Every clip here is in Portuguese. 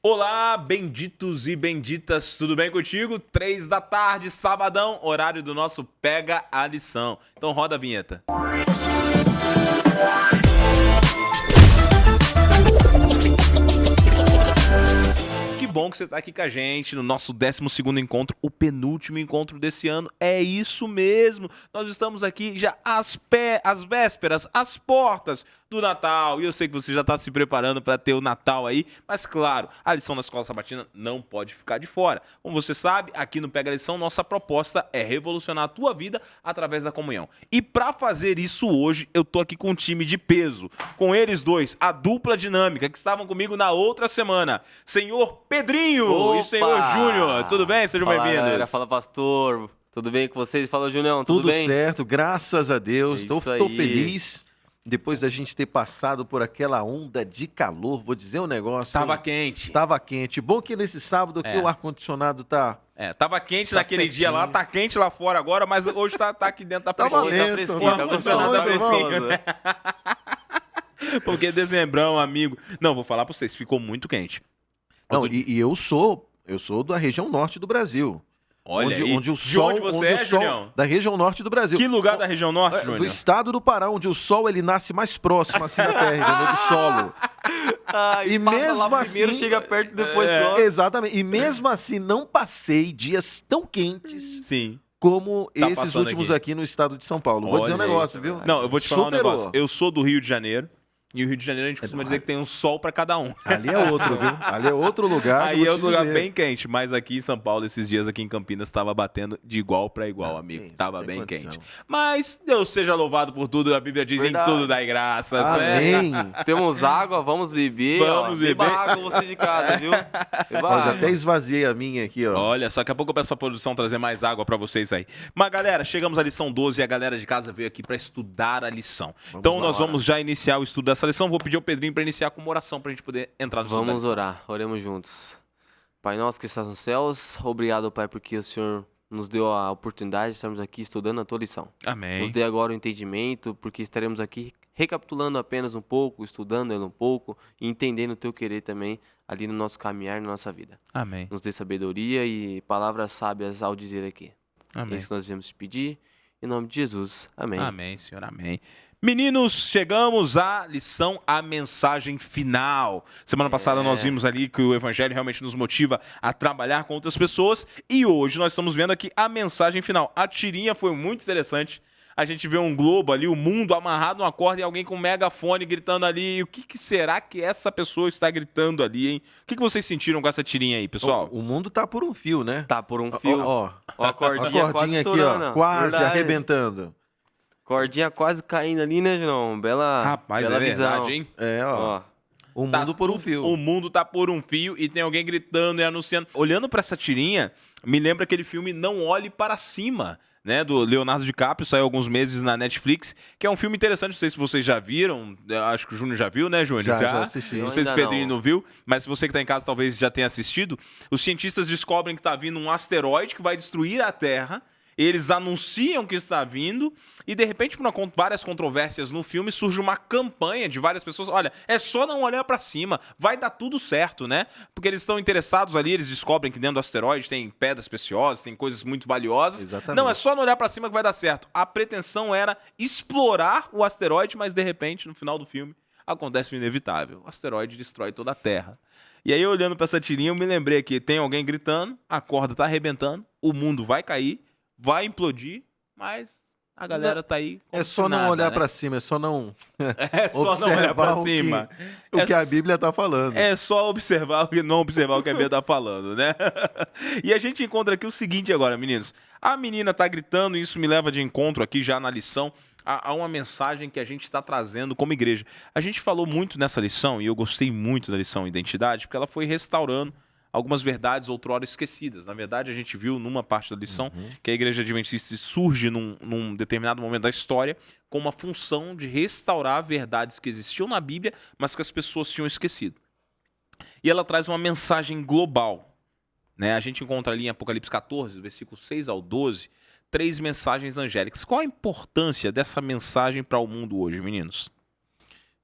Olá, benditos e benditas, tudo bem contigo? 3 da tarde, sabadão, horário do nosso Pega a Lição. Então roda a vinheta. Que bom que você está aqui com a gente no nosso 12º encontro, o penúltimo encontro desse ano. É isso mesmo, nós estamos aqui já às vésperas, às portas do Natal. E eu sei que você já está se preparando para ter o Natal aí, mas claro, a lição da Escola Sabatina não pode ficar de fora. Como você sabe, aqui no Pega a Lição, nossa proposta é revolucionar a tua vida através da comunhão. E para fazer isso hoje, eu tô aqui com um time de peso, com eles dois, a dupla dinâmica que estavam comigo na outra semana. Senhor Pedrinho Opa! e senhor Júnior, tudo bem? Sejam bem-vindos. Galera, fala pastor, tudo bem com vocês? Fala Julião, tudo bem? Tudo certo, graças a Deus. É Estou isso aí. feliz. Depois da gente ter passado por aquela onda de calor, vou dizer um negócio. Tava hein? quente. Tava quente. Bom que nesse sábado aqui o ar-condicionado tá... Tava quente Tá naquele certinho. dia lá, tá quente lá fora agora, mas hoje tá aqui dentro, tá Tá fresquinho. uma Tá benção, fresquinho, tá tá gostoso, gostoso, tá fresquinho. gostoso. Porque dezembrão, amigo. Não, vou falar pra vocês, ficou muito quente. Não, e eu sou da região norte do Brasil. Olha onde, aí. onde o De sol, onde você o é, sol- Julião? Da região norte do Brasil. Que lugar da região norte, Do Júnior? estado do Pará, onde o sol ele nasce mais próximo assim da terra, entendeu? Do solo. E E passa mesmo lá primeiro, assim- chega perto e depois só. Exatamente. E mesmo assim não passei dias tão quentes Sim. como Tá esses passando últimos aqui. aqui no estado de São Paulo. Vou dizer um Olha aí. negócio, viu? Não, eu vou te falar um Superou. negócio. Eu sou do Rio de Janeiro. E o Rio de Janeiro a gente costuma dizer que tem um sol pra cada um. Ali é outro, viu? Ali é outro lugar. Aí vou é te outro lugar dizer. bem quente, mas aqui em São Paulo, esses dias aqui em Campinas, tava batendo de igual pra igual, Não, amigo. tem- Tava tem bem condição. quente. Mas Deus seja louvado por tudo, a Bíblia diz Verdade. em tudo dai graças. né? Amém. Temos água, vamos beber. Vamos Beba beber. água você de casa, viu? Beba Ó, já água. até esvaziei a minha aqui, ó. Olha, só daqui a pouco eu peço a produção trazer mais água pra vocês aí. Mas galera, chegamos à lição 12 e a galera de casa veio aqui pra estudar a lição. Então lá. nós vamos já iniciar o estudo dessa lição. Vou pedir ao Pedrinho pra iniciar com uma oração pra gente poder entrar no estudo da Vamos lição. orar, oremos juntos. Pai nosso que estás nos céus, obrigado, Pai, porque o Senhor nos deu a oportunidade de estarmos aqui estudando a tua lição. Amém. Nos dê agora o entendimento, porque estaremos aqui recapitulando apenas um pouco, estudando ele um pouco e entendendo o teu querer também ali no nosso caminhar, na nossa vida. Amém. Nos dê sabedoria e palavras sábias ao dizer aqui. É Amém. isso que nós viemos te pedir. Em nome de Jesus. Amém. Amém, Senhor, amém. Meninos, chegamos à lição, a mensagem final. Semana passada nós vimos ali que o evangelho realmente nos motiva a trabalhar com outras pessoas e hoje nós estamos vendo aqui a mensagem final. A tirinha foi muito interessante. A gente vê um globo ali, o mundo amarrado numa corda e alguém com um megafone gritando ali. O que será que essa pessoa está gritando ali, hein? O que vocês sentiram com essa tirinha aí, pessoal? O mundo tá por um fio, né? Tá por um fio. Ó, Ó, a a cordinha, quase cordinha aqui, estourando. ó, quase Verdade. arrebentando. Cordinha quase caindo ali, né, João? Bela, Rapaz, bela é visão. verdade, hein? É, ó. Ó, O Tá mundo por um fio. O mundo tá por um fio e tem alguém gritando e anunciando. Olhando pra essa tirinha, me lembra aquele filme Não Olhe Para Cima, né? Do Leonardo DiCaprio, saiu há alguns meses na Netflix, que é um filme interessante, não sei se vocês já viram, eu acho que o Júnior já viu, né, Júnior? Já assisti. Não sei se o Ainda Pedrinho não viu, mas se você que tá em casa talvez já tenha assistido. Os cientistas descobrem que tá vindo um asteroide que vai destruir a Terra. Eles anunciam que está vindo e, de repente, por várias controvérsias no filme, surge uma campanha de várias pessoas. Olha, é só não olhar para cima, vai dar tudo certo, né? Porque eles estão interessados ali, eles descobrem que dentro do asteroide tem pedras preciosas, tem coisas muito valiosas. Exatamente. Não, é só não olhar para cima que vai dar certo. A pretensão era explorar o asteroide, mas, de repente, no final do filme, acontece o inevitável. O asteroide destrói toda a Terra. E aí, olhando para essa tirinha, eu me lembrei que tem alguém gritando, a corda tá arrebentando, o mundo vai cair, vai implodir, mas a galera tá aí. É só não nada, olhar né? pra cima, é só não É só não olhar pra observar cima. o É que a s- Bíblia tá falando. É só observar não observar o que a Bíblia tá falando, né? E a gente encontra aqui o seguinte agora, meninos. A menina tá gritando e isso me leva de encontro aqui já na lição a uma mensagem que a gente está trazendo como igreja. A gente falou muito nessa lição e eu gostei muito da lição Identidade porque ela foi restaurando algumas verdades outrora esquecidas. Na verdade, a gente viu numa parte da lição que a Igreja Adventista surge num determinado momento da história com uma função de restaurar verdades que existiam na Bíblia, mas que as pessoas tinham esquecido. E ela traz uma mensagem global. Né? A gente encontra ali em Apocalipse 14, versículos 6 ao 12, 3 mensagens angélicas. Qual a importância dessa mensagem para o mundo hoje, meninos?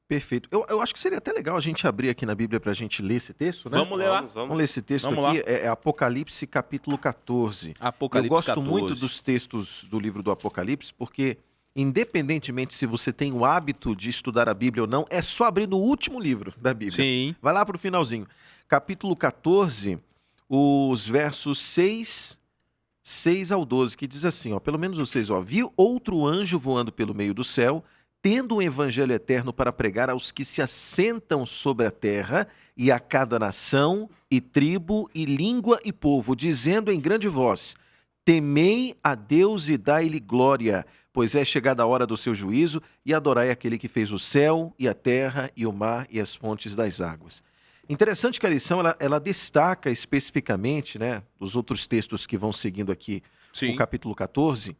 Perfeito. Eu acho que seria até legal a gente abrir aqui na Bíblia para a gente ler esse texto, né? Vamos ler lá. Vamos ler esse texto Vamos aqui, é Apocalipse capítulo 14. Apocalipse Eu gosto 14. muito dos textos do livro do Apocalipse, porque independentemente se você tem o hábito de estudar a Bíblia ou não, é só abrir no último livro da Bíblia. Sim. Vai lá para o finalzinho. Capítulo 14, os versos 6 ao 12, que diz assim, ó, pelo menos os 6, ó, vi outro anjo voando pelo meio do céu, tendo um evangelho eterno para pregar aos que se assentam sobre a terra e a cada nação e tribo e língua e povo, dizendo em grande voz, temei a Deus e dai-lhe glória, pois é chegada a hora do seu juízo e adorai aquele que fez o céu e a terra e o mar e as fontes das águas. Interessante que a lição ela destaca especificamente, né, dos outros textos que vão seguindo aqui, Sim. o capítulo 14,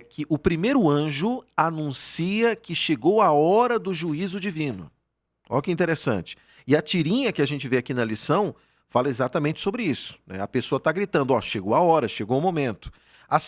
que o primeiro anjo anuncia que chegou a hora do juízo divino. Olha que interessante. E a tirinha que a gente vê aqui na lição fala exatamente sobre isso, né? A pessoa está gritando, ó, chegou a hora, chegou o momento. O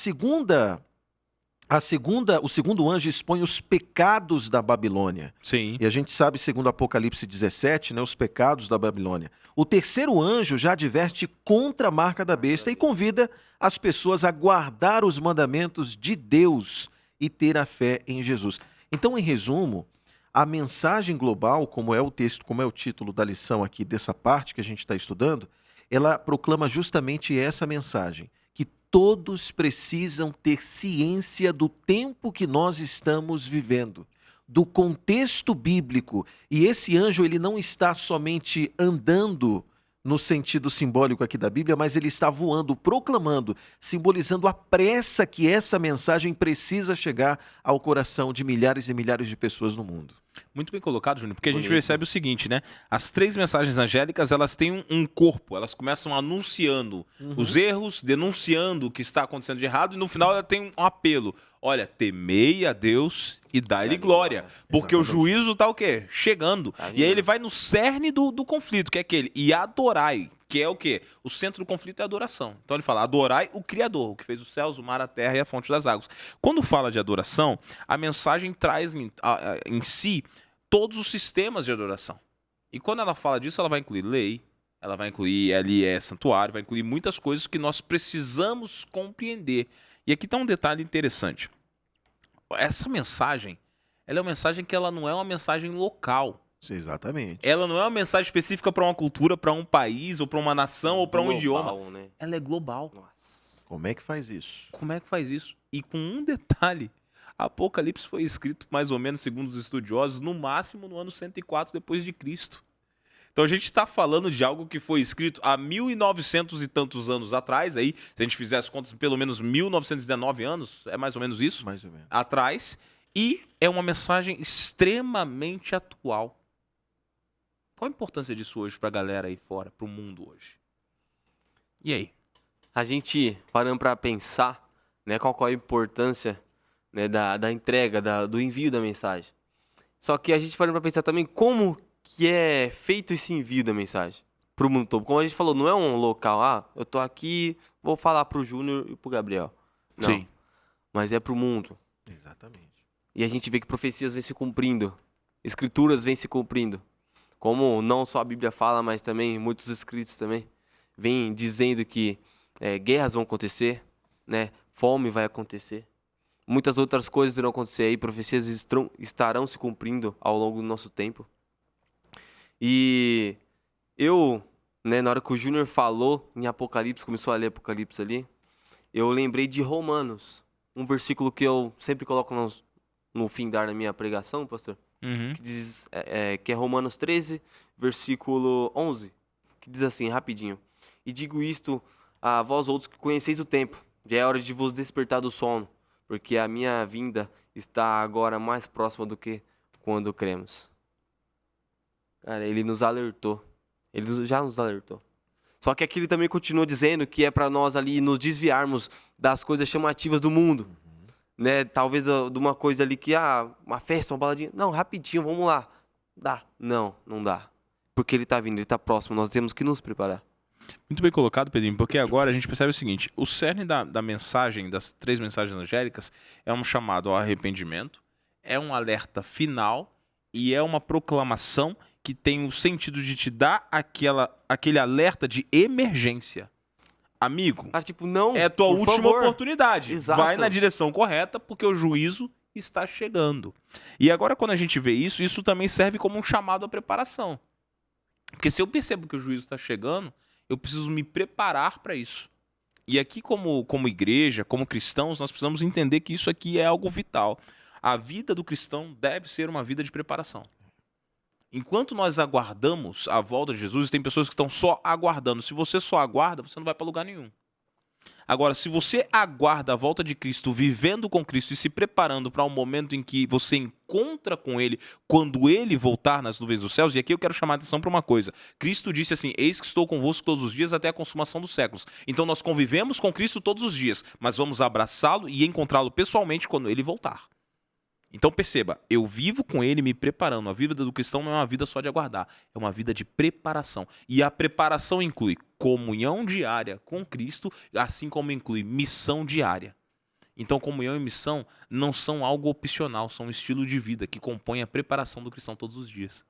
segundo anjo expõe os pecados da Babilônia. Sim. E a gente sabe, segundo Apocalipse 17, né, os pecados da Babilônia. O terceiro anjo já adverte contra a marca da besta e convida as pessoas a guardar os mandamentos de Deus e ter a fé em Jesus. Então, em resumo, a mensagem global, como é o texto, como é o título da lição aqui dessa parte que a gente está estudando, ela proclama justamente essa mensagem, que todos precisam ter ciência do tempo que nós estamos vivendo, do contexto bíblico. E esse anjo, ele não está somente andando no sentido simbólico aqui da Bíblia, mas ele está voando, proclamando, simbolizando a pressa que essa mensagem precisa chegar ao coração de milhares e milhares de pessoas no mundo. Muito bem colocado, Júnior, porque a gente Bonito. percebe o seguinte, né? As 3 mensagens angélicas, elas têm um corpo, elas começam anunciando os erros, denunciando o que está acontecendo de errado, e no final ela tem um apelo. Olha, temei a Deus e dai-lhe glória, porque o Exatamente. juízo está o quê? Chegando. Tá E aí ele vindo. vai no cerne do conflito, que é aquele, e adorai, que é o quê? O centro do conflito é a adoração. Então ele fala, adorai o Criador, o que fez os céus, o mar, a terra e a fonte das águas. Quando fala de adoração, a mensagem traz em si todos os sistemas de adoração. E quando ela fala disso, ela vai incluir lei, ela vai incluir santuário, vai incluir muitas coisas que nós precisamos compreender. E aqui está um detalhe interessante. Essa mensagem, ela é uma mensagem que ela não é uma mensagem local. Exatamente. Ela não é uma mensagem específica para uma cultura, para um país, ou para uma nação, ou para um Global, idioma. né? Ela é global. Nossa. Como é que faz isso? Como é que faz isso? E com um detalhe, Apocalipse foi escrito mais ou menos, segundo os estudiosos, no máximo no ano 104 depois de Cristo. Então a gente está falando de algo que foi escrito há 1900 e tantos anos atrás, aí, se a gente fizer as contas, pelo menos 1919 anos, é mais ou menos isso, Mais ou menos. atrás, e é uma mensagem extremamente atual. Qual a importância disso hoje para a galera aí fora, para o mundo hoje? E aí? A gente parando para pensar, né, qual é a importância, né, da entrega, do envio da mensagem. Só que a gente parando para pensar também como que é feito esse envio da mensagem para o mundo todo. Como a gente falou, não é um local, eu tô aqui, vou falar pro Júnior e pro Gabriel. Não, Sim. mas é pro mundo. Exatamente. E a gente vê que profecias vêm se cumprindo, escrituras vêm se cumprindo. Como não só a Bíblia fala, mas também muitos escritos também vêm dizendo que guerras vão acontecer, né? Fome vai acontecer. Muitas outras coisas irão acontecer aí, profecias estarão se cumprindo ao longo do nosso tempo. E eu, né, na hora que o Júnior falou em Apocalipse, começou a ler Apocalipse ali, eu lembrei de Romanos, um versículo que eu sempre coloco no fim da minha pregação, pastor, que diz que é Romanos 13, versículo 11, que diz assim, rapidinho: e digo isto a vós outros que conheceis o tempo, já é hora de vos despertar do sono, porque a minha vinda está agora mais próxima do que quando cremos. Cara, ele nos alertou. Ele já nos alertou. Só que aqui ele também continua dizendo que é para nós ali nos desviarmos das coisas chamativas do mundo. Né? Talvez de uma coisa ali que, uma festa, uma baladinha. Não, rapidinho, vamos lá. Dá. Não, não dá. Porque ele tá vindo, ele tá próximo, nós temos que nos preparar. Muito bem colocado, Pedrinho, porque agora a gente percebe o seguinte, o cerne da mensagem, das 3 mensagens angélicas, é um chamado ao arrependimento, é um alerta final e é uma proclamação que tem o sentido de te dar aquele alerta de emergência. Amigo, Cara, tipo, não, é tua por última favor. oportunidade. Exato. Vai na direção correta, porque o juízo está chegando. E agora, quando a gente vê isso, isso também serve como um chamado à preparação. Porque se eu percebo que o juízo está chegando, eu preciso me preparar para isso. E aqui, como igreja, como cristãos, nós precisamos entender que isso aqui é algo vital. A vida do cristão deve ser uma vida de preparação. Enquanto nós aguardamos a volta de Jesus, tem pessoas que estão só aguardando. Se você só aguarda, você não vai para lugar nenhum. Agora, se você aguarda a volta de Cristo, vivendo com Cristo e se preparando para um momento em que você encontra com Ele, quando Ele voltar nas nuvens dos céus, e aqui eu quero chamar a atenção para uma coisa. Cristo disse assim, eis que estou convosco todos os dias até a consumação dos séculos. Então nós convivemos com Cristo todos os dias, mas vamos abraçá-lo e encontrá-lo pessoalmente quando Ele voltar. Então perceba, eu vivo com Ele me preparando. A vida do cristão não é uma vida só de aguardar, é uma vida de preparação. E a preparação inclui comunhão diária com Cristo, assim como inclui missão diária. Então comunhão e missão não são algo opcional, são um estilo de vida que compõe a preparação do cristão todos os dias.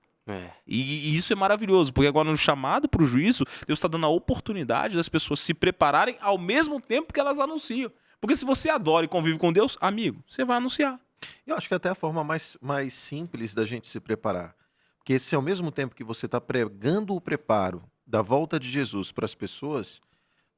E isso é maravilhoso, porque agora no chamado para o juízo, Deus está dando a oportunidade das pessoas se prepararem ao mesmo tempo que elas anunciam. Porque se você adora e convive com Deus, amigo, você vai anunciar. Eu acho que até a forma mais simples da gente se preparar. Porque se ao mesmo tempo que você está pregando o preparo da volta de Jesus para as pessoas,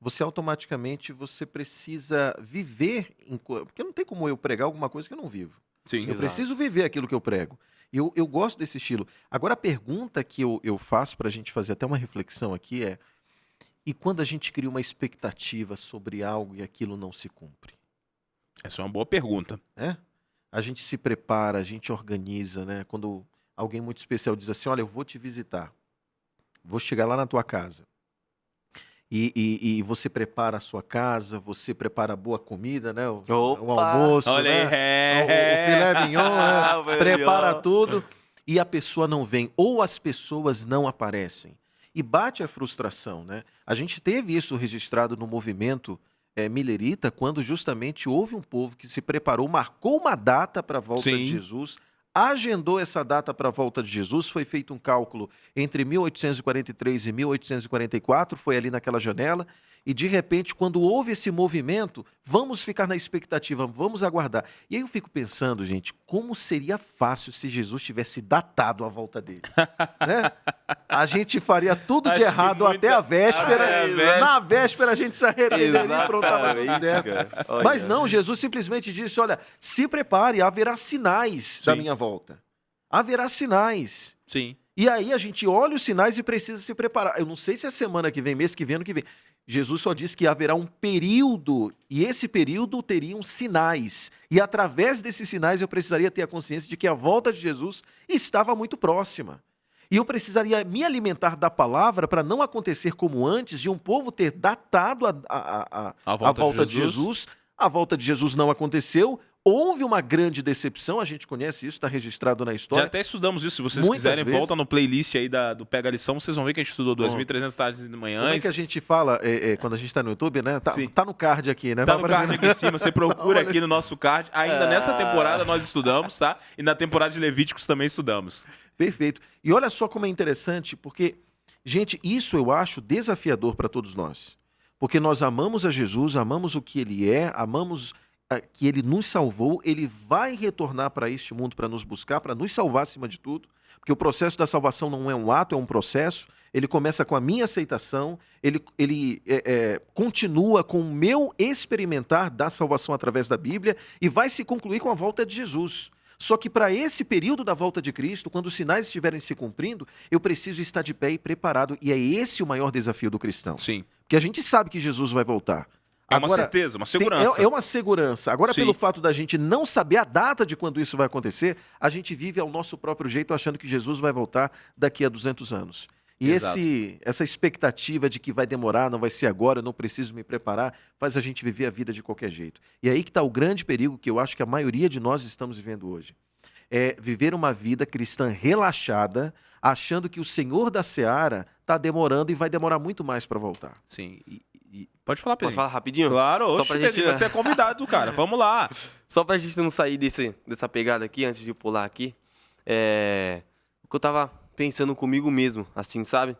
você automaticamente precisa viver, porque não tem como eu pregar alguma coisa que eu não vivo. Sim, Eu preciso viver aquilo que eu prego. Eu gosto desse estilo. Agora a pergunta que eu faço para a gente fazer até uma reflexão aqui é: e quando a gente cria uma expectativa sobre algo e aquilo não se cumpre? Essa é uma boa pergunta. A gente se prepara, a gente organiza, né? Quando alguém muito especial diz assim, olha, eu vou te visitar, vou chegar lá na tua casa. E você prepara a sua casa, você prepara boa comida, né? O almoço, Olha aí, né? O filé mignon, né? Prepara tudo e a pessoa não vem, ou as pessoas não aparecem. E bate a frustração, né? A gente teve isso registrado no movimento milerita, quando justamente houve um povo que se preparou, marcou uma data para a volta de Jesus, agendou essa data para a volta de Jesus, foi feito um cálculo entre 1843 e 1844, foi ali naquela janela, e de repente, quando houve esse movimento, vamos ficar na expectativa, vamos aguardar. E aí eu fico pensando, gente, como seria fácil se Jesus tivesse datado a volta dele, né? A gente faria tudo de errado até a véspera, na véspera a gente se arrependeria e pronto, estava tudo certo. Mas não, Jesus simplesmente disse, olha, se prepare, haverá sinais da minha volta. Haverá sinais. Sim. E aí a gente olha os sinais e precisa se preparar. Eu não sei se é semana que vem, mês que vem, ano que vem. Jesus só disse que haverá um período, e esse período teriam sinais. E através desses sinais eu precisaria ter a consciência de que a volta de Jesus estava muito próxima. E eu precisaria me alimentar da palavra para não acontecer como antes, de um povo ter datado a volta de Jesus. A volta de Jesus não aconteceu. Houve uma grande decepção, a gente conhece isso, está registrado na história. Já até estudamos isso, se vocês Muitas quiserem, vezes. volta no playlist aí do Pega a Lição, vocês vão ver que a gente estudou 2.300 tardes e manhãs. Como é que a gente fala quando a gente está no YouTube, né? Tá no card aqui, né? Tá no card aqui em cima, você procura aqui no nosso card. Ainda nessa temporada nós estudamos, tá? E na temporada de Levíticos também estudamos. Perfeito. E olha só como é interessante, porque, gente, isso eu acho desafiador para todos nós. Porque nós amamos a Jesus, amamos o que Ele é, amamos que Ele nos salvou, Ele vai retornar para este mundo para nos buscar, para nos salvar acima de tudo, porque o processo da salvação não é um ato, é um processo. Ele começa com a minha aceitação, ele continua com o meu experimentar da salvação através da Bíblia e vai se concluir com a volta de Jesus. Só que para esse período da volta de Cristo, quando os sinais estiverem se cumprindo, eu preciso estar de pé e preparado. E é esse o maior desafio do cristão. Sim. Porque a gente sabe que Jesus vai voltar. Uma certeza, uma segurança. É uma segurança. Agora, pelo fato da gente não saber a data de quando isso vai acontecer, a gente vive ao nosso próprio jeito, achando que Jesus vai voltar daqui a 200 anos. E essa expectativa de que vai demorar, não vai ser agora, eu não preciso me preparar, faz a gente viver a vida de qualquer jeito. E aí que está o grande perigo que eu acho que a maioria de nós estamos vivendo hoje. É viver uma vida cristã relaxada, achando que o Senhor da Seara está demorando e vai demorar muito mais para voltar. Sim. Pode falar, Pedro. Posso falar rapidinho? Claro, Só oxe, pra gente... você é convidado, cara. Vamos lá. Só pra gente não sair dessa pegada aqui, antes de pular aqui. o que eu tava pensando comigo mesmo, assim, sabe?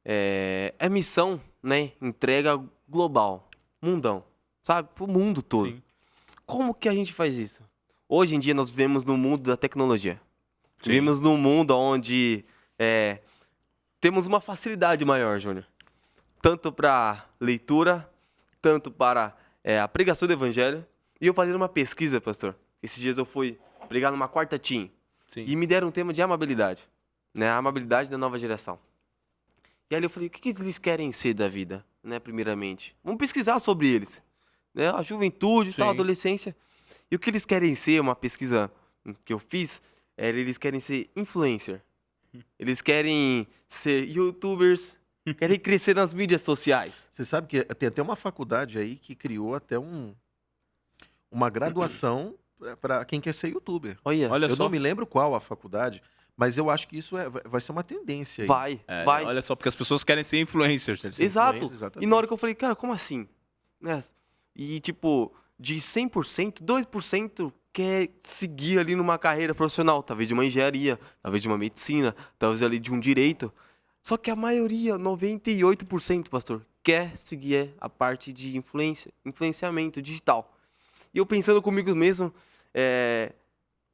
É missão, né? Entrega global, mundão, sabe? Pro mundo todo. Sim. Como que a gente faz isso? Hoje em dia nós vivemos no mundo da tecnologia. Sim. Vivemos num mundo onde temos uma facilidade maior, Júnior. Tanto para leitura, tanto para a pregação do evangelho. E eu fazendo uma pesquisa, pastor. Esses dias eu fui pregar numa quarta team. Sim. E me deram um tema de amabilidade. Né? A amabilidade da nova geração. E aí eu falei, o que eles querem ser da vida, né, primeiramente? Vamos pesquisar sobre eles. Né? A juventude, tal, a Sim. adolescência. E o que eles querem ser, uma pesquisa que eu fiz, eles querem ser influencer. Eles querem ser youtubers, querem crescer nas mídias sociais. Você sabe que tem até uma faculdade aí que criou até uma graduação para quem quer ser youtuber. Olha Eu só. não me lembro qual a faculdade, mas eu acho que isso vai ser uma tendência aí. Vai. Olha só, porque as pessoas querem ser influencers. Quer ser Exato. influencer, exatamente. E na hora que eu falei, cara, como assim? Né? E tipo, de 100%, 2% quer seguir ali numa carreira profissional, talvez de uma engenharia, talvez de uma medicina, talvez ali de um direito. Só que a maioria, 98%, pastor, quer seguir a parte de influenciamento digital. E eu pensando comigo mesmo,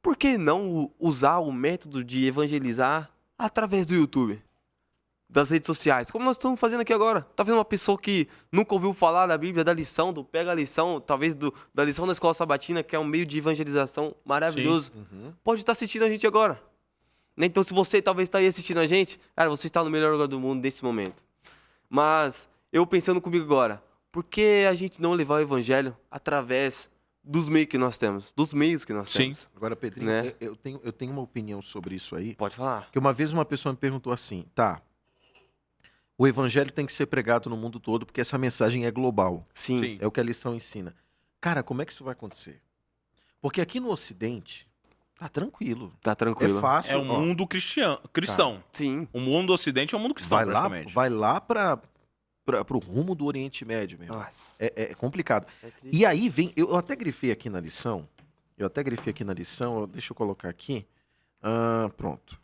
por que não usar o método de evangelizar através do YouTube? Das redes sociais, como nós estamos fazendo aqui agora. Tá vendo uma pessoa que nunca ouviu falar da Bíblia, da lição, do pega a lição, talvez da lição da escola sabatina, que é um meio de evangelização maravilhoso. Pode estar assistindo a gente agora. Né? Então, se você talvez está aí assistindo a gente, cara, você está no melhor lugar do mundo nesse momento. Mas, eu pensando comigo agora, por que a gente não levar o evangelho através dos meios que nós temos? Dos meios que nós Sim. temos. Agora, Pedrinho, Né? eu tenho uma opinião sobre isso aí. Pode falar. Que uma vez uma pessoa me perguntou assim, tá, o evangelho tem que ser pregado no mundo todo porque essa mensagem é global. Sim. Sim. É o que a lição ensina. Cara, como é que isso vai acontecer? Porque aqui no Ocidente, tá tranquilo. Tá tranquilo. É fácil. É o ó, mundo cristão. Sim. O mundo ocidente é o mundo cristão, praticamente. vai lá pro rumo do Oriente Médio, meu irmão. Nossa. É complicado. É triste. E aí vem, eu até grifei aqui na lição, deixa eu colocar aqui. Pronto.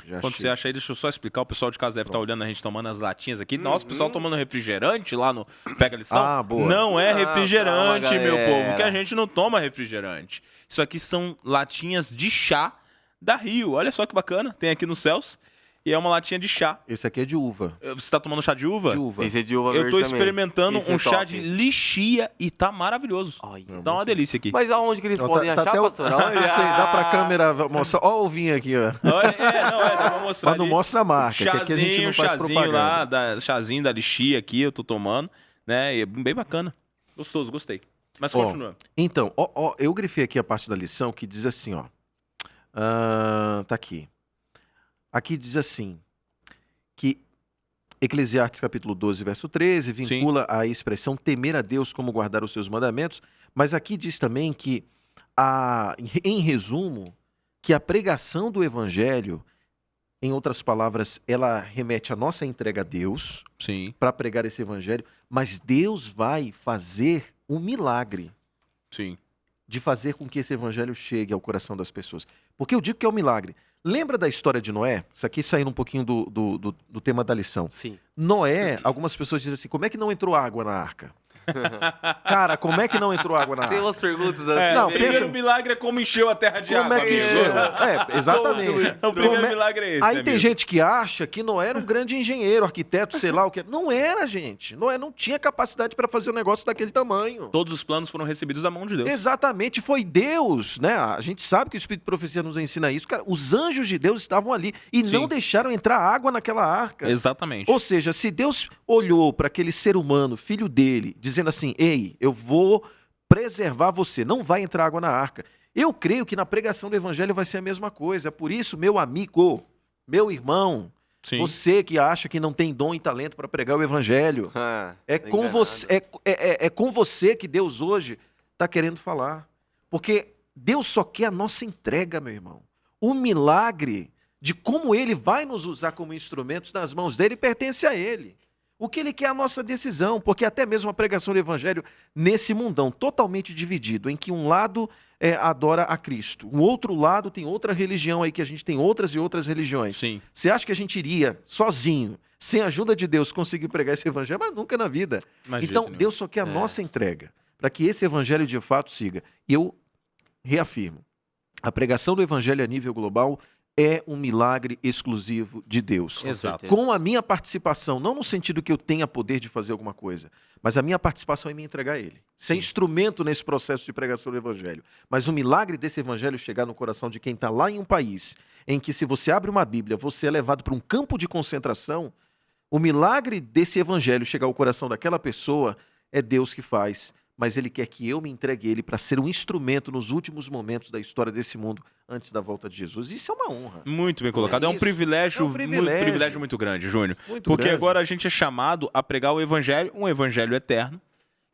Já Quando achei. você acha aí, deixa eu só explicar. O pessoal de casa deve estar olhando a gente tomando as latinhas aqui. Nossa, o pessoal tomando refrigerante lá no Pega a Lição. Ah, boa. Não é Calma, refrigerante, meu galera. povo, que a gente não toma refrigerante. Isso aqui são latinhas de chá da Rio. Olha só que bacana. Tem aqui no Céus. E é uma latinha de chá. Esse aqui é de uva. Você tá tomando chá de uva? De uva. Esse é de uva Eu verde tô também. experimentando Esse é um chá top. de lixia e tá maravilhoso. Ai, Tá uma delícia aqui. Mas aonde que eles Ó, podem achar, até pastor? Não Olha. sei, dá pra câmera mostrar. Ó o ovinho aqui, ó. Dá pra mostrar Mas não ali. mostra a marca, que aqui a gente não faz chazinho propaganda. lá, chazinho da lixia aqui, eu tô tomando, né? E é bem bacana. Gostoso, gostei. Mas Ó, continua. Então, eu grifei aqui a parte da lição que diz assim, ó. Tá aqui. Aqui diz assim, que Eclesiastes capítulo 12, verso 13, vincula a expressão temer a Deus como guardar os seus mandamentos, mas aqui diz também que, em resumo, que a pregação do evangelho, em outras palavras, ela remete à nossa entrega a Deus Sim, para pregar esse evangelho, mas Deus vai fazer um milagre sim. de fazer com que esse evangelho chegue ao coração das pessoas. Porque eu digo que é um milagre. Lembra da história de Noé? Isso aqui saindo um pouquinho do tema da lição. Sim. Noé, algumas pessoas dizem assim, como é que não entrou água na arca? Cara, como é que não entrou água na Tem arca? umas perguntas assim. não, O primeiro pensa- milagre é como encheu a terra de Como água. é que amigo. encheu? Exatamente. O primeiro Como é- milagre é esse, Aí tem amigo. gente que acha que Noé era um grande engenheiro, arquiteto, sei lá o que. Não era, gente. Noé não tinha capacidade para fazer um negócio daquele tamanho. Todos os planos foram recebidos da mão de Deus. Exatamente, foi Deus, né? A gente sabe que o Espírito de Profecia nos ensina isso. Cara, os anjos de Deus estavam ali e Sim. não deixaram entrar água naquela arca. Exatamente. Ou seja, se Deus olhou para aquele ser humano, filho dele, dizendo assim, ei, eu vou preservar você, não vai entrar água na arca. Eu creio que na pregação do evangelho vai ser a mesma coisa. Por isso, meu amigo, meu irmão, Sim. você que acha que não tem dom e talento para pregar o evangelho, é Tá com enganado. você, é com você que Deus hoje está querendo falar. Porque Deus só quer a nossa entrega, meu irmão. O milagre de como Ele vai nos usar como instrumentos nas mãos dele pertence a Ele. O que ele quer é a nossa decisão, porque até mesmo a pregação do evangelho nesse mundão totalmente dividido, em que um lado adora a Cristo, o outro lado tem outra religião aí, que a gente tem outras e outras religiões. Sim. Você acha que a gente iria sozinho, sem a ajuda de Deus, conseguir pregar esse evangelho? Mas nunca na vida. Mas de Então, jeito nenhum. Deus só quer a nossa entrega, para que esse evangelho de fato siga. E eu reafirmo, a pregação do evangelho a nível global é um milagre exclusivo de Deus. Exato. Com a minha participação, não no sentido que eu tenha poder de fazer alguma coisa, mas a minha participação é me entregar a Ele. Ser instrumento nesse processo de pregação do Evangelho. Mas o milagre desse Evangelho chegar no coração de quem está lá em um país, em que se você abre uma Bíblia, você é levado para um campo de concentração, o milagre desse Evangelho chegar ao coração daquela pessoa é Deus que faz. Mas Ele quer que eu me entregue a Ele para ser um instrumento nos últimos momentos da história desse mundo, antes da volta de Jesus. Isso é uma honra. Muito bem colocado. É um isso. privilégio, É um privilégio. privilégio muito grande, Júnior. Muito Porque grande. agora a gente é chamado a pregar o evangelho, um evangelho eterno,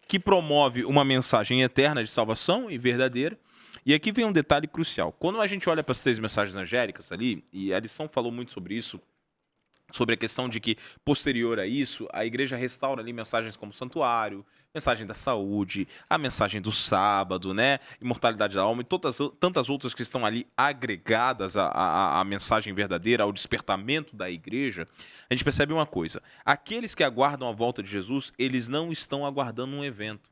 que promove uma mensagem eterna de salvação e verdadeira. E aqui vem um detalhe crucial. Quando a gente olha para as 3 mensagens angélicas ali, e a lição falou muito sobre isso, sobre a questão de que, posterior a isso, a igreja restaura ali mensagens como santuário, mensagem da saúde, a mensagem do sábado, né? Imortalidade da alma e tantas outras que estão ali agregadas à mensagem verdadeira, ao despertamento da igreja. A gente percebe uma coisa: aqueles que aguardam a volta de Jesus, eles não estão aguardando um evento.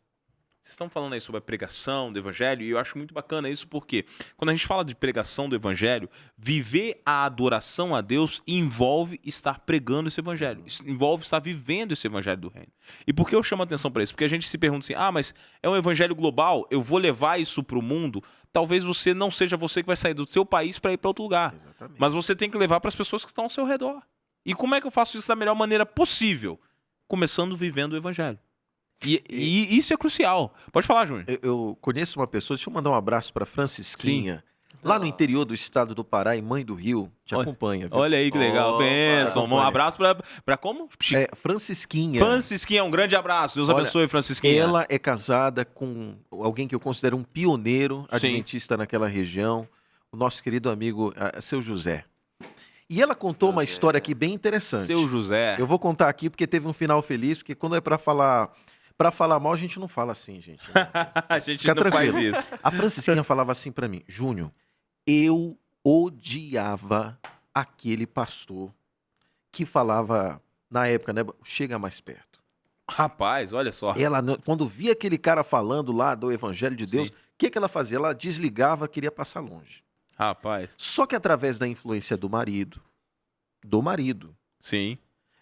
Vocês estão falando aí sobre a pregação do evangelho, e eu acho muito bacana isso, porque quando a gente fala de pregação do evangelho, viver a adoração a Deus envolve estar pregando esse evangelho, envolve estar vivendo esse evangelho do reino. E por que eu chamo a atenção para isso? Porque a gente se pergunta assim, mas é um evangelho global, eu vou levar isso para o mundo? Talvez você não seja você que vai sair do seu país para ir para outro lugar, Exatamente. mas você tem que levar para as pessoas que estão ao seu redor. E como é que eu faço isso da melhor maneira possível? Começando vivendo o evangelho. E isso é crucial. Pode falar, Júnior. Eu conheço uma pessoa, deixa eu mandar um abraço para Francisquinha, lá no interior do estado do Pará, em Mãe do Rio, te Olha- acompanha. Viu? Olha aí que legal. Opa, Benção. Um acompanha. abraço pra como? Francisquinha. Francisquinha, um grande abraço. Deus Olha, abençoe, Francisquinha. Ela é casada com alguém que eu considero um pioneiro Sim. adventista naquela região, o nosso querido amigo Seu José. E ela contou uma história aqui bem interessante. Seu José. Eu vou contar aqui porque teve um final feliz, porque quando é para falar mal, a gente não fala assim, gente. A gente Fica não tranquilo. faz isso. A Francisquinha falava assim pra mim, Júnior, eu odiava aquele pastor que falava, na época, né, chega mais perto. Rapaz, olha só. Ela, quando via aquele cara falando lá do Evangelho de Deus, Sim. o que ela fazia? Ela desligava, queria passar longe. Rapaz. Só que através da influência do marido, Sim.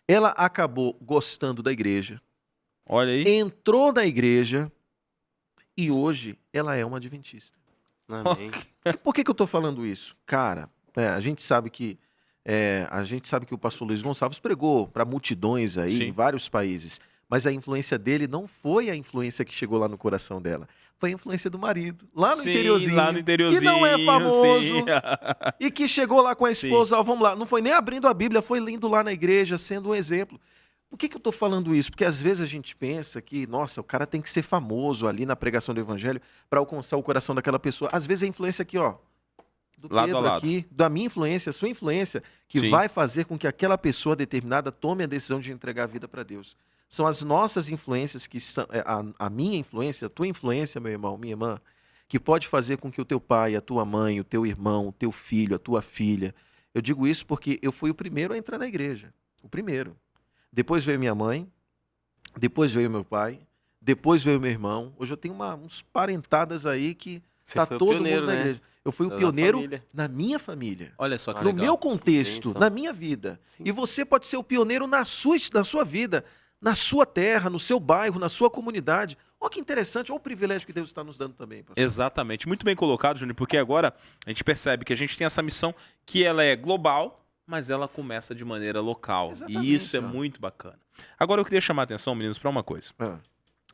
ela acabou gostando da igreja, Olha aí. entrou na igreja e hoje ela é uma adventista. Amém. Por que eu tô falando isso? Cara, a gente sabe que o pastor Luiz Gonçalves pregou para multidões aí Sim. em vários países, mas a influência dele não foi a influência que chegou lá no coração dela, foi a influência do marido, lá no Sim, interiorzinho, lá no interiorzinho. que não é famoso sim. e que chegou lá com a esposa, ó, vamos lá, não foi nem abrindo a Bíblia, foi indo lá na igreja, sendo um exemplo. Por que eu tô falando isso? Porque às vezes a gente pensa que, nossa, o cara tem que ser famoso ali na pregação do evangelho para alcançar o coração daquela pessoa. Às vezes a influência aqui, ó, do Lado a Pedro lado. aqui, da minha influência, sua influência, que Sim. vai fazer com que aquela pessoa determinada tome a decisão de entregar a vida para Deus. São as nossas influências que são, a minha influência, a tua influência, meu irmão, minha irmã, que pode fazer com que o teu pai, a tua mãe, o teu irmão, o teu filho, a tua filha. Eu digo isso porque eu fui o primeiro a entrar na igreja. O primeiro. Depois veio minha mãe, depois veio meu pai, depois veio meu irmão. Hoje eu tenho uns parentadas aí que Você tá foi o todo pioneiro, mundo na né? igreja. Eu fui o Da pioneiro família. na minha família. Olha só que No legal. meu contexto, Bênção. na minha vida. Sim. E você pode ser o pioneiro na sua vida, na sua terra, no seu bairro, na sua comunidade. Olha que interessante, olha o privilégio que Deus está nos dando também, pastor. Exatamente. Muito bem colocado, Júnior, porque agora a gente percebe que a gente tem essa missão que ela é global, mas ela começa de maneira local. Exatamente, E isso é ó. muito bacana. Agora eu queria chamar a atenção, meninos, para uma coisa. Ah,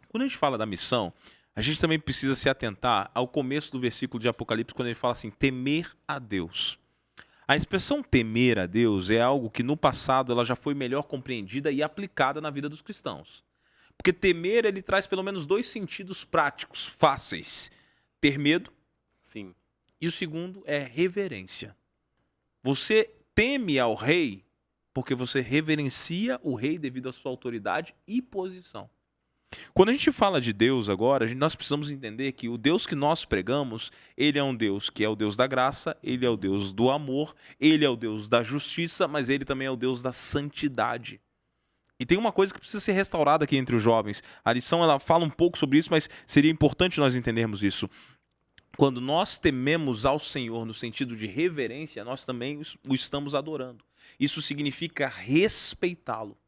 Quando a gente fala da missão, a gente também precisa se atentar ao começo do versículo de Apocalipse, quando ele fala assim, temer a Deus. A expressão temer a Deus é algo que no passado ela já foi melhor compreendida e aplicada na vida dos cristãos. Porque temer, ele traz pelo menos 2 sentidos práticos, fáceis. Ter medo Sim. e o segundo é reverência. Você teme ao rei Porque você reverencia o rei devido à sua autoridade e posição. Quando a gente fala de Deus agora, nós precisamos entender que o Deus que nós pregamos, ele é um Deus que é o Deus da graça, ele é o Deus do amor, ele é o Deus da justiça, mas ele também é o Deus da santidade. E tem uma coisa que precisa ser restaurada aqui entre os jovens. A lição ela fala um pouco sobre isso, mas seria importante nós entendermos isso. Quando nós tememos ao Senhor no sentido de reverência, nós também o estamos adorando. Isso significa respeitá-lo.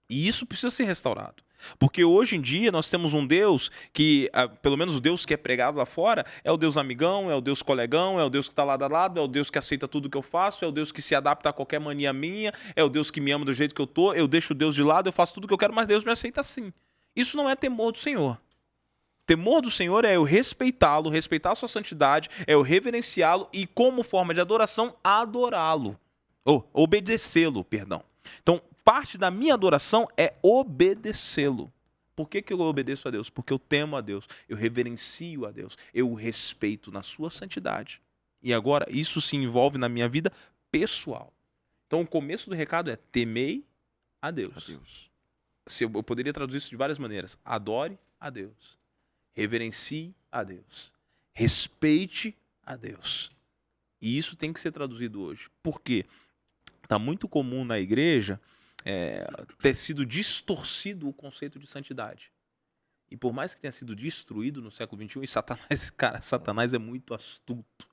E isso precisa ser restaurado. Porque hoje em dia nós temos um Deus que, pelo menos o Deus que é pregado lá fora, é o Deus amigão, é o Deus colegão, é o Deus que está lado a lado, é o Deus que aceita tudo que eu faço, é o Deus que se adapta a qualquer mania minha, é o Deus que me ama do jeito que eu tô, eu deixo o Deus de lado, eu faço tudo que eu quero, mas Deus me aceita assim. Isso não é temor do Senhor. Temor do Senhor é eu respeitá-lo, respeitar a sua santidade, é eu reverenciá-lo e, como forma de adoração, adorá-lo. Ou obedecê-lo, perdão. Então, parte da minha adoração é obedecê-lo. Por que eu obedeço a Deus? Porque eu temo a Deus, eu reverencio a Deus, eu o respeito na sua santidade. E agora, isso se envolve na minha vida pessoal. Então, o começo do recado é temei a Deus. Eu poderia traduzir isso de várias maneiras. Adore a Deus. Reverencie a Deus. Respeite a Deus. E isso tem que ser traduzido hoje. Por quê? Está muito comum na igreja ter sido distorcido o conceito de santidade. E por mais que tenha sido destruído no século XXI, e Satanás é muito astuto.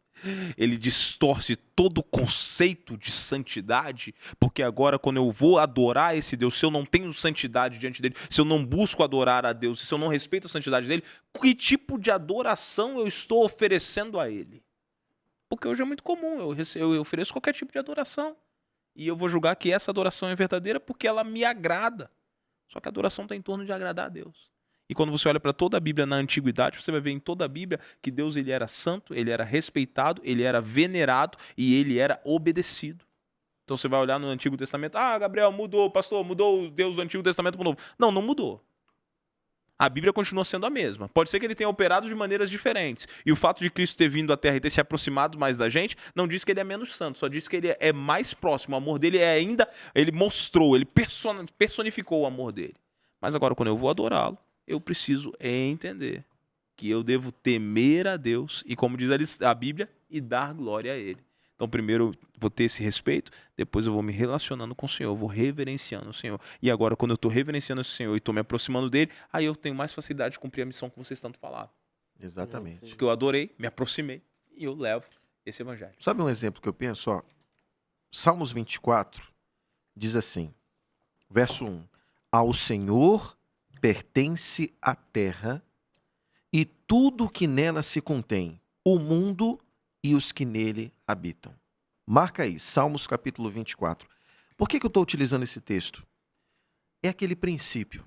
Ele distorce todo o conceito de santidade, porque agora quando eu vou adorar esse Deus, se eu não tenho santidade diante dele, se eu não busco adorar a Deus, se eu não respeito a santidade dele, que tipo de adoração eu estou oferecendo a ele? Porque hoje é muito comum, eu ofereço qualquer tipo de adoração. E eu vou julgar que essa adoração é verdadeira porque ela me agrada. Só que a adoração está em torno de agradar a Deus. E quando você olha para toda a Bíblia na Antiguidade, você vai ver em toda a Bíblia que Deus ele era santo, ele era respeitado, ele era venerado e ele era obedecido. Então você vai olhar no Antigo Testamento, Gabriel, mudou, pastor, mudou o Deus do Antigo Testamento para o Novo. Não, não mudou. A Bíblia continua sendo a mesma. Pode ser que ele tenha operado de maneiras diferentes. E o fato de Cristo ter vindo à Terra e ter se aproximado mais da gente, não diz que ele é menos santo, só diz que ele é mais próximo. O amor dele ele mostrou, ele personificou o amor dele. Mas agora, quando eu vou adorá-lo, eu preciso entender que eu devo temer a Deus e, como diz a Bíblia, e dar glória a ele. Então, primeiro eu vou ter esse respeito, depois eu vou me relacionando com o Senhor, eu vou reverenciando o Senhor. E agora, quando eu estou reverenciando o Senhor e estou me aproximando dele, aí eu tenho mais facilidade de cumprir a missão que vocês tanto falaram. Exatamente. Porque eu adorei, me aproximei e eu levo esse evangelho. Sabe um exemplo que eu penso? Ó, Salmos 24 diz assim, verso 1. Ao Senhor pertence a terra e tudo que nela se contém, o mundo e os que nele habitam. Marca aí, Salmos capítulo 24. Por que eu estou utilizando esse texto? É aquele princípio.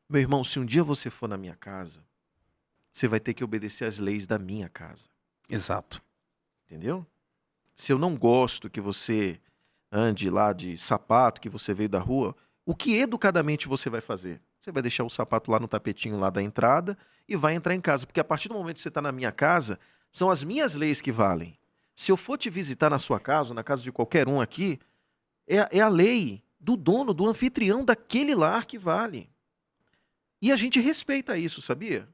Meu irmão, se um dia você for na minha casa, você vai ter que obedecer às leis da minha casa. Exato. Entendeu? Se eu não gosto que você ande lá de sapato, que você veio da rua, o que educadamente você vai fazer? Você vai deixar o sapato lá no tapetinho lá da entrada e vai entrar em casa. Porque a partir do momento que você está na minha casa, são as minhas leis que valem. Se eu for te visitar na sua casa, ou na casa de qualquer um aqui, é a lei do dono, do anfitrião daquele lar que vale. E a gente respeita isso, sabia?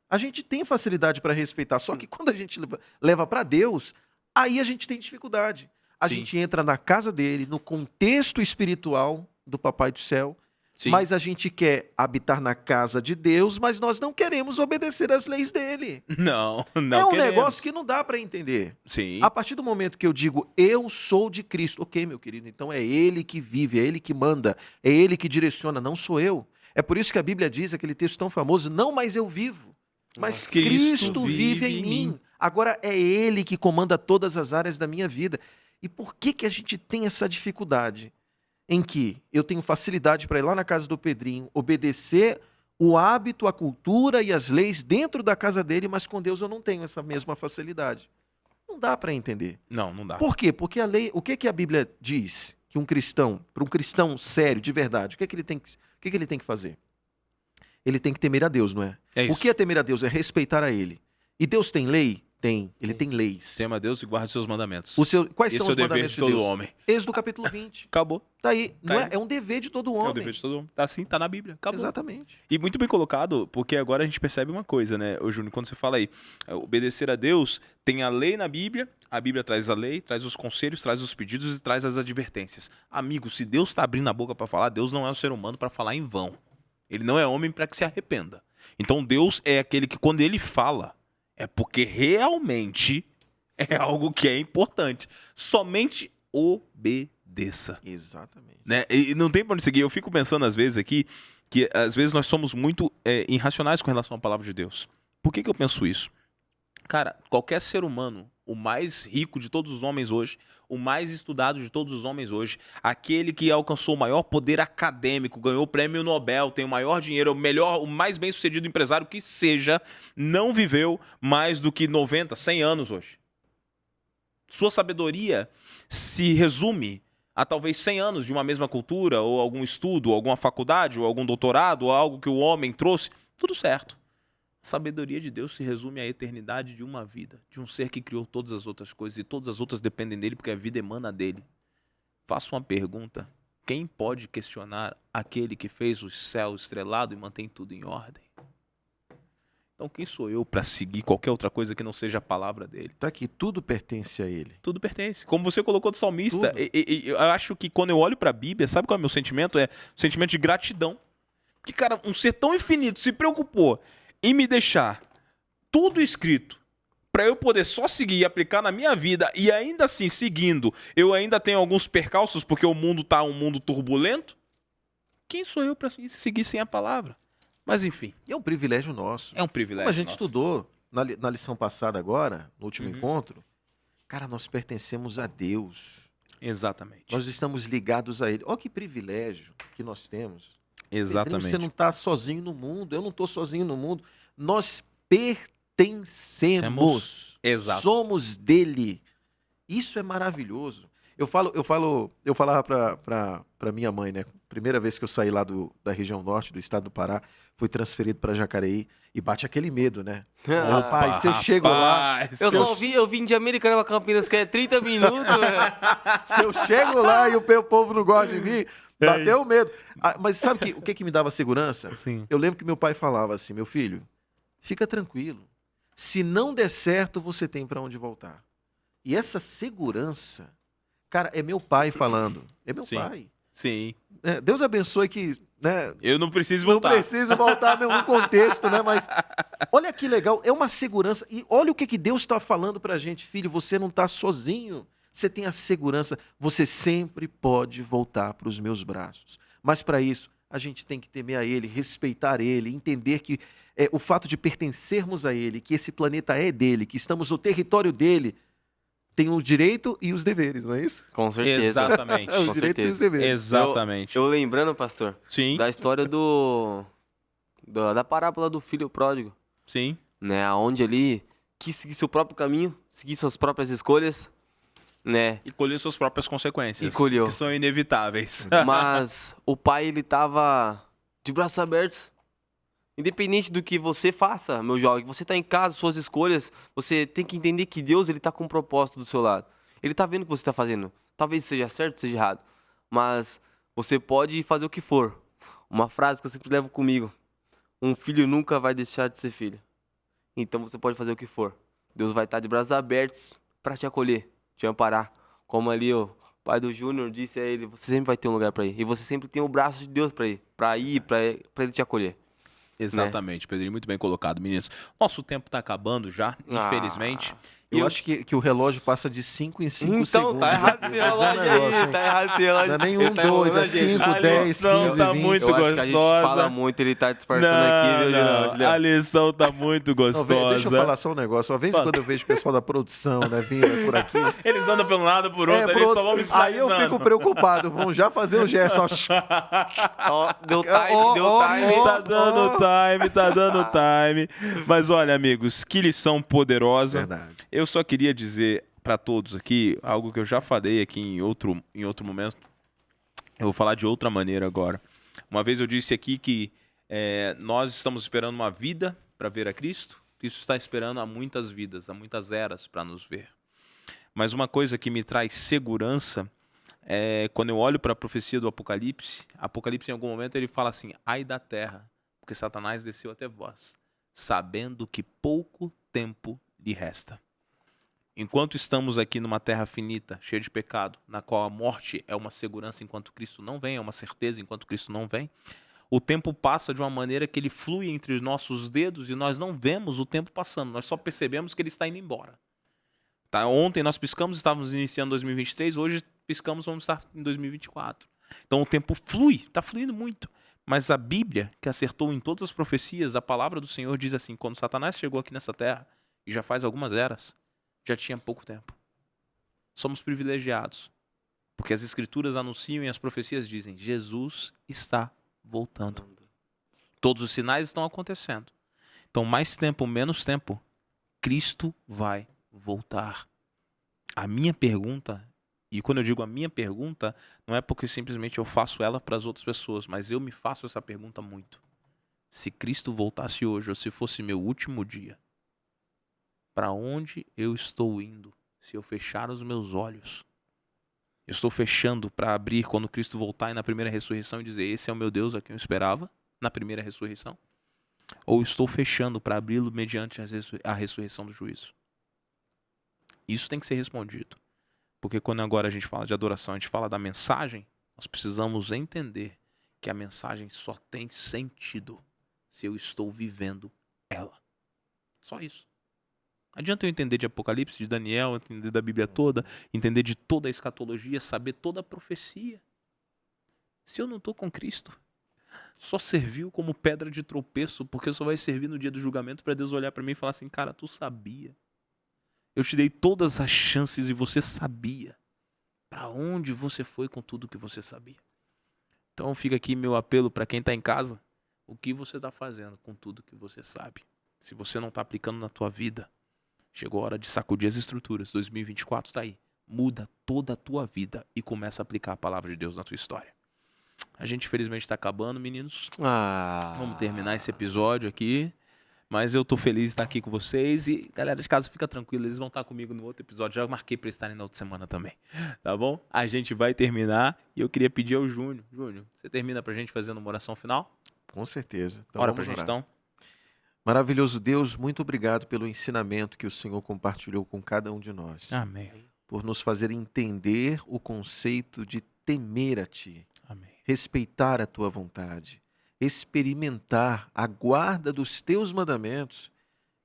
A gente tem facilidade para respeitar, só que quando a gente leva para Deus, aí a gente tem dificuldade. A Sim. gente entra na casa dele, no contexto espiritual do Papai do Céu, Sim. mas a gente quer habitar na casa de Deus, mas nós não queremos obedecer às leis dele. Não É um queremos. negócio que não dá para entender. Sim. A partir do momento que eu digo, eu sou de Cristo, ok, meu querido, então é ele que vive, é ele que manda, é ele que direciona, não sou eu. É por isso que a Bíblia diz, aquele texto tão famoso, não mais eu vivo, mas Cristo vive em mim. Agora é ele que comanda todas as áreas da minha vida. E por que a gente tem essa dificuldade? Em que eu tenho facilidade para ir lá na casa do Pedrinho, obedecer o hábito, a cultura e as leis dentro da casa dele, mas com Deus eu não tenho essa mesma facilidade. Não dá para entender. Não dá. Por quê? Porque a lei, o que a Bíblia diz que um cristão, para um cristão sério, de verdade, o que ele tem que fazer? Ele tem que temer a Deus, não é? É isso. O que é temer a Deus? É respeitar a ele. E Deus tem lei? Tem. Ele tem leis. Tema a Deus e guarde seus mandamentos. Quais Esse são é o os dever mandamentos de todo Deus? homem. Êxodo capítulo 20. Acabou. Tá aí. Não Tá aí. é um dever de todo É homem. o dever de todo homem. Tá assim, tá na Bíblia. Acabou. Exatamente. E muito bem colocado, porque agora a gente percebe uma coisa, né, ô Júnior, quando você fala aí, obedecer a Deus, tem a lei na Bíblia, a Bíblia traz a lei, traz os conselhos, traz os pedidos e traz as advertências. Amigo, se Deus está abrindo a boca para falar, Deus não é um ser humano para falar em vão. Ele não é homem para que se arrependa. Então Deus é aquele que quando ele fala, é porque realmente é algo que é importante. Somente obedeça. Exatamente. Né? E não tem pra onde seguir. Eu fico pensando às vezes aqui que às vezes nós somos muito irracionais com relação à palavra de Deus. Por que eu penso isso? Cara, qualquer ser humano, o mais rico de todos os homens hoje, o mais estudado de todos os homens hoje, aquele que alcançou o maior poder acadêmico, ganhou o prêmio Nobel, tem o maior dinheiro, o melhor, o mais bem-sucedido empresário que seja, não viveu mais do que 90, 100 anos hoje. Sua sabedoria se resume a talvez 100 anos de uma mesma cultura, ou algum estudo, ou alguma faculdade, ou algum doutorado, ou algo que o homem trouxe, tudo certo. A sabedoria de Deus se resume à eternidade de uma vida, de um ser que criou todas as outras coisas, e todas as outras dependem dele, porque a vida emana dele. Faço uma pergunta: quem pode questionar aquele que fez o céu estrelado e mantém tudo em ordem? Então quem sou eu para seguir qualquer outra coisa que não seja a palavra dele? Tá aqui, tudo pertence a ele. Tudo pertence. Como você colocou do salmista, Tudo. eu acho que quando eu olho para a Bíblia, sabe qual é o meu sentimento? É o sentimento de gratidão. Porque, cara, um ser tão infinito se preocupou em me deixar tudo escrito para eu poder só seguir e aplicar na minha vida, e ainda assim, seguindo, eu ainda tenho alguns percalços porque o mundo tá um mundo turbulento. Quem sou eu para seguir sem a palavra? Mas enfim, E é um privilégio nosso. é um privilégio. Como a gente nosso. estudou na lição passada agora, no último Uhum. encontro, cara, nós pertencemos a Deus. Exatamente. Nós estamos ligados a Ele. Olha que privilégio que nós temos. Pedrinho, Exatamente. você não está sozinho no mundo, eu não estou sozinho no mundo. Nós pertencemos. Exato. Somos dele. Isso é maravilhoso. Eu falava para minha mãe, né? Primeira vez que eu saí lá da região norte do estado do Pará, fui transferido para Jacareí e bate aquele medo, né? Rapaz, se eu chego lá, Rapaz, Eu vim de Americana pra Campinas, que é 30 minutos, velho. se eu chego lá e o povo não gosta de mim, bateu o medo. Ah, mas sabe o que me dava segurança? Sim. Eu lembro que meu pai falava assim: meu filho, fica tranquilo. Se não der certo, você tem para onde voltar. E essa segurança, cara, é meu pai falando. É meu Sim. pai. Sim. É, Deus abençoe que, né, Eu não preciso não voltar. preciso voltar em nenhum contexto, né? Mas olha que legal, é uma segurança. E olha o que Deus está falando pra gente, filho, você não está sozinho. Você tem a segurança, você sempre pode voltar para os meus braços. Mas para isso, a gente tem que temer a Ele, respeitar Ele, entender que o fato de pertencermos a Ele, que esse planeta é dele, que estamos no território dele, tem o direito e os deveres, não é isso? Com certeza. Exatamente. Os Com direitos e os certeza. deveres. Exatamente. Eu lembrando, pastor, Sim, da história da parábola do filho pródigo, sim. né? Onde ele quis seguir seu próprio caminho, seguir suas próprias escolhas, né? E colher suas próprias consequências. E colheu. Que são inevitáveis. Mas o pai, ele tava de braços abertos. Independente do que você faça, meu jovem, você tá em casa, suas escolhas, você tem que entender que Deus, ele tá com um propósito do seu lado. Ele tá vendo o que você tá fazendo. Talvez seja certo, seja errado. Mas você pode fazer o que for. Uma frase que eu sempre levo comigo: um filho nunca vai deixar de ser filho. Então você pode fazer o que for. Deus vai estar de braços abertos para te acolher, te amparar. Como ali o pai do Júnior disse a ele: você sempre vai ter um lugar para ir. E você sempre tem o braço de Deus para ir, para ele te acolher. Exatamente, Pedrinho. Muito bem colocado, meninos. Nosso tempo tá acabando já, infelizmente. Eu acho que o relógio passa de 5 em 5 Então, segundos. tá errado esse relógio aí, tá errado esse relógio. Não é nem Ele um, tá dois, enrolando é a gente. 5, A 10, lição 15, tá 20. muito Eu acho que a gente gostosa. fala muito, ele tá disfarçando aqui, viu, Julião? A lição tá muito Não, gostosa. deixa eu falar só um negócio. Uma vez Fala. quando eu vejo o pessoal da produção, né, vindo por aqui. Eles andam pelo lado, por outro, eles pronto. só vão me Aí eu fico preocupado. Vão já fazer o gesto. Ó. Ó, deu time, Ó, deu ó, time. ó. Tá dando time, tá dando time. Mas olha, amigos, que lição poderosa. Verdade. Eu só queria dizer para todos aqui algo que eu já falei aqui em outro momento. Eu vou falar de outra maneira agora. Uma vez eu disse aqui que nós estamos esperando uma vida para ver a Cristo. Cristo está esperando há muitas vidas, há muitas eras para nos ver. Mas uma coisa que me traz segurança é quando eu olho para a profecia do Apocalipse. Apocalipse, em algum momento, ele fala assim: ai da terra, porque Satanás desceu até vós, sabendo que pouco tempo lhe resta. Enquanto estamos aqui numa terra finita, cheia de pecado, na qual a morte é uma segurança enquanto Cristo não vem, é uma certeza enquanto Cristo não vem, o tempo passa de uma maneira que ele flui entre os nossos dedos e nós não vemos o tempo passando, nós só percebemos que ele está indo embora. Tá? Ontem nós piscamos, estávamos iniciando 2023, hoje piscamos, vamos estar em 2024. Então o tempo flui, está fluindo muito. Mas a Bíblia, que acertou em todas as profecias, a palavra do Senhor diz assim: quando Satanás chegou aqui nessa terra, e já faz algumas eras, já tinha pouco tempo. Somos privilegiados, porque as Escrituras anunciam e as profecias dizem: Jesus está voltando. Todos os sinais estão acontecendo. Então, mais tempo, menos tempo, Cristo vai voltar. A minha pergunta, e quando eu digo a minha pergunta, não é porque simplesmente eu faço ela para as outras pessoas, mas eu me faço essa pergunta muito. Se Cristo voltasse hoje, ou se fosse meu último dia, para onde eu estou indo se eu fechar os meus olhos? Eu estou fechando para abrir quando Cristo voltar e na primeira ressurreição e dizer: esse é o meu Deus a quem eu esperava, na primeira ressurreição? Ou estou fechando para abri-lo mediante a ressurreição do juízo? Isso tem que ser respondido. Porque quando agora a gente fala de adoração, a gente fala da mensagem, nós precisamos entender que a mensagem só tem sentido se eu estou vivendo ela. Só isso. Adianta eu entender de Apocalipse, de Daniel, entender da Bíblia toda, entender de toda a escatologia, saber toda a profecia. Se eu não estou com Cristo, só serviu como pedra de tropeço, porque só vai servir no dia do julgamento para Deus olhar para mim e falar assim: cara, tu sabia. Eu te dei todas as chances e você sabia. Para onde você foi com tudo que você sabia? Então fica aqui meu apelo para quem está em casa. O que você está fazendo com tudo que você sabe? Se você não está aplicando na tua vida, chegou a hora de sacudir as estruturas. 2024 está aí. Muda toda a tua vida e começa a aplicar a palavra de Deus na tua história. A gente infelizmente está acabando, meninos. Vamos terminar esse episódio aqui. Mas eu tô feliz de estar aqui com vocês. E galera de casa, fica tranquilo, eles vão estar comigo no outro episódio. Já marquei para estarem na outra semana também. Tá bom? A gente vai terminar. E eu queria pedir ao Júnior. Júnior, você termina pra gente fazendo uma oração final? Com certeza. Então, Ora vamos pra gente orar. então. Maravilhoso Deus, muito obrigado pelo ensinamento que o Senhor compartilhou com cada um de nós. Amém. Por nos fazer entender o conceito de temer a Ti, Amém. respeitar a Tua vontade, experimentar a guarda dos Teus mandamentos,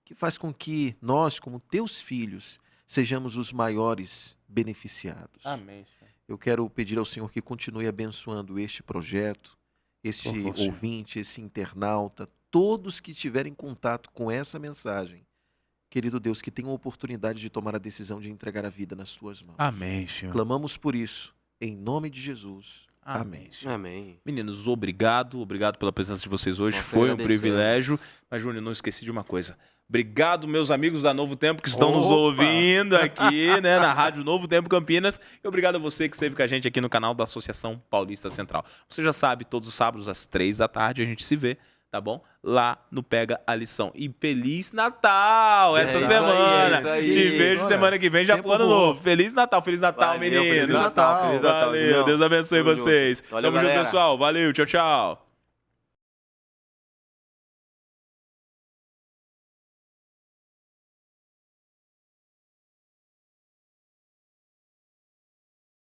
que faz com que nós, como Teus filhos, sejamos os maiores beneficiados. Amém. Eu quero pedir ao Senhor que continue abençoando este projeto, este Por favor, Senhor. ouvinte, esse internauta, todos que tiverem contato com essa mensagem. Querido Deus, que tenham a oportunidade de tomar a decisão de entregar a vida nas Tuas mãos. Amém, Senhor. Clamamos por isso, em nome de Jesus. Amém, Senhor. Amém. Meninos, obrigado pela presença de vocês hoje. Nós Foi um agradecemos. privilégio. Mas, Júnior, não esqueci de uma coisa. Obrigado, meus amigos da Novo Tempo que estão nos Opa! ouvindo aqui, né, na Rádio Novo Tempo Campinas. E obrigado a você que esteve com a gente aqui no canal da Associação Paulista Central. Você já sabe, todos os sábados às 3h a gente se vê, tá bom? Lá no Pega a Lição. E Feliz Natal essa isso aí, semana. é isso aí. Te vejo Olha, semana que vem já tempo pro ano voa. novo. Feliz Natal, Valeu, meninos. Feliz Natal, Feliz Natal, Valeu, Julião. Deus abençoe Tamo junto. vocês. Valeu, Tamo junto, galera. pessoal. Valeu, tchau, tchau.